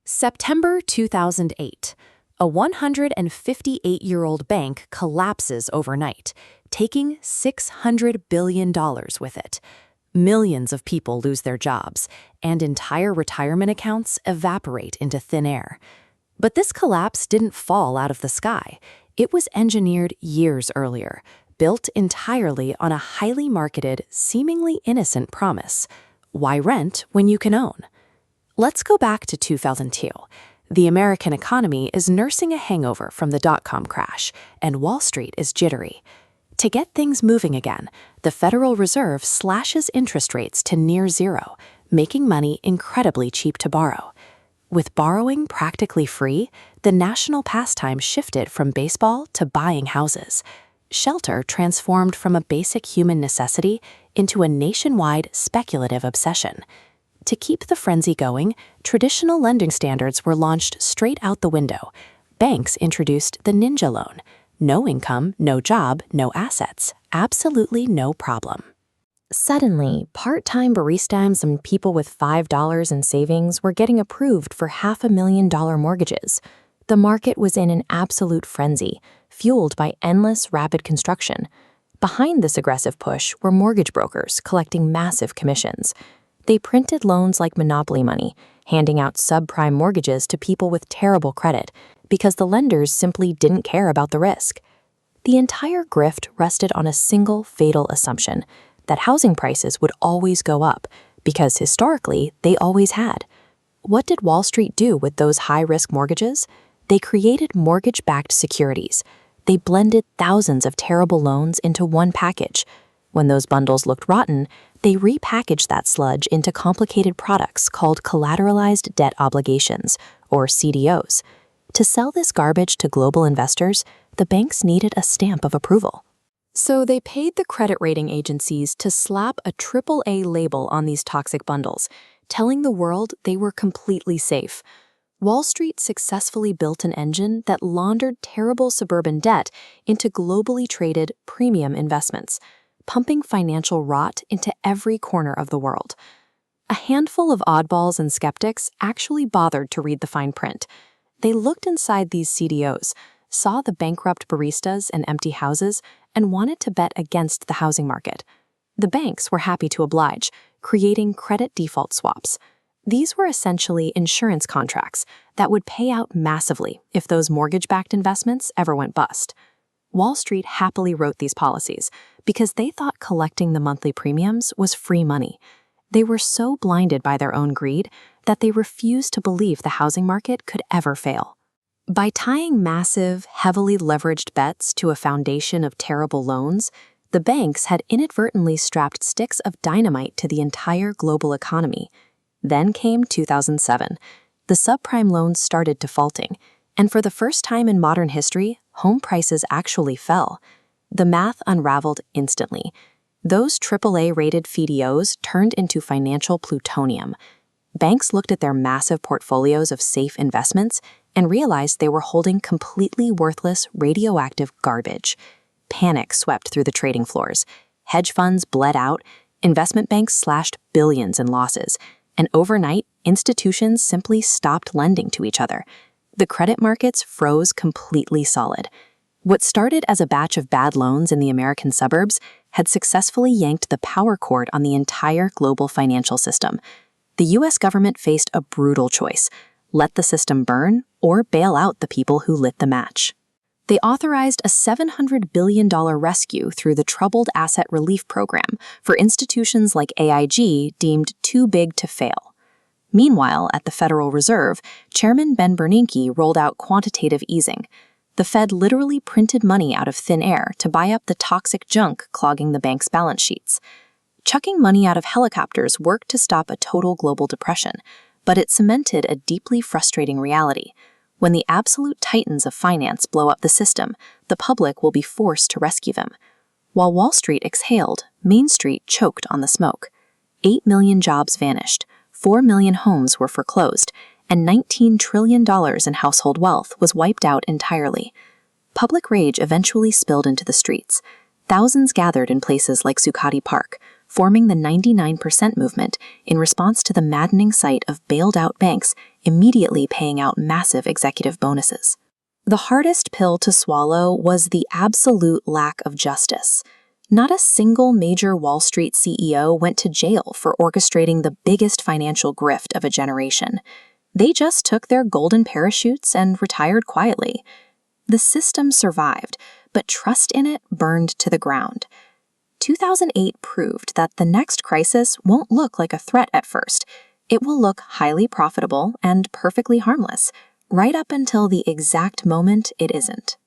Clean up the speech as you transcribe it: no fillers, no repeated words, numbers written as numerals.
September 2008. A 158-year-old bank collapses overnight, taking $600 billion with it. Millions of people lose their jobs, and entire retirement accounts evaporate into thin air. But this collapse didn't fall out of the sky. It was engineered years earlier, built entirely on a highly marketed, seemingly innocent promise. Why rent when you can own? Let's go back to 2002. The American economy is nursing a hangover from the dot-com crash, and Wall Street is jittery. To get things moving again, the Federal Reserve slashes interest rates to near zero, making money incredibly cheap to borrow. With borrowing practically free, the national pastime shifted from baseball to buying houses. Shelter transformed from a basic human necessity into a nationwide speculative obsession. To keep the frenzy going, traditional lending standards were launched straight out the window. Banks introduced the ninja loan. No income, no job, no assets. Absolutely no problem. Suddenly, part-time barista and some people with $5 in savings were getting approved for $500,000 mortgages. The market was in an absolute frenzy, fueled by endless rapid construction. Behind this aggressive push were mortgage brokers collecting massive commissions. They printed loans like monopoly money, handing out subprime mortgages to people with terrible credit because the lenders simply didn't care about the risk. The entire grift rested on a single fatal assumption, that housing prices would always go up, because historically they always had. What did Wall Street do with those high-risk mortgages? They created mortgage-backed securities. They blended thousands of terrible loans into one package. When those bundles looked rotten, they repackaged that sludge into complicated products called collateralized debt obligations, or CDOs. To sell this garbage to global investors, the banks needed a stamp of approval. So they paid the credit rating agencies to slap a AAA label on these toxic bundles, telling the world they were completely safe. Wall Street successfully built an engine that laundered terrible suburban debt into globally traded premium investments, pumping financial rot into every corner of the world. A handful of oddballs and skeptics actually bothered to read the fine print. They looked inside these CDOs, saw the bankrupt baristas and empty houses, and wanted to bet against the housing market. The banks were happy to oblige, creating credit default swaps. These were essentially insurance contracts that would pay out massively if those mortgage-backed investments ever went bust. Wall Street happily wrote these policies because they thought collecting the monthly premiums was free money. They were so blinded by their own greed that they refused to believe the housing market could ever fail. By tying massive, heavily leveraged bets to a foundation of terrible loans, the banks had inadvertently strapped sticks of dynamite to the entire global economy. Then came 2007. The subprime loans started defaulting, and for the first time in modern history, home prices actually fell. The math unraveled instantly. Those AAA-rated FDOs turned into financial plutonium. Banks looked at their massive portfolios of safe investments and realized they were holding completely worthless radioactive garbage. Panic swept through the trading floors. Hedge funds bled out, investment banks slashed billions in losses, and overnight, institutions simply stopped lending to each other. The credit markets froze completely solid. What started as a batch of bad loans in the American suburbs had successfully yanked the power cord on the entire global financial system. The U.S. government faced a brutal choice: let the system burn or bail out the people who lit the match. They authorized a $700 billion rescue through the Troubled Asset Relief Program for institutions like AIG deemed too big to fail. Meanwhile, at the Federal Reserve, Chairman Ben Bernanke rolled out quantitative easing. The Fed literally printed money out of thin air to buy up the toxic junk clogging the bank's balance sheets. Chucking money out of helicopters worked to stop a total global depression, but it cemented a deeply frustrating reality. When the absolute titans of finance blow up the system, the public will be forced to rescue them. While Wall Street exhaled, Main Street choked on the smoke. 8 million jobs vanished, 4 million homes were foreclosed, and $19 trillion in household wealth was wiped out entirely. Public rage eventually spilled into the streets. Thousands gathered in places like Zuccotti Park, forming the 99% movement in response to the maddening sight of bailed-out banks immediately paying out massive executive bonuses. The hardest pill to swallow was the absolute lack of justice. Not a single major Wall Street CEO went to jail for orchestrating the biggest financial grift of a generation. They just took their golden parachutes and retired quietly. The system survived, but trust in it burned to the ground. 2008 proved that the next crisis won't look like a threat at first. It will look highly profitable and perfectly harmless, right up until the exact moment it isn't.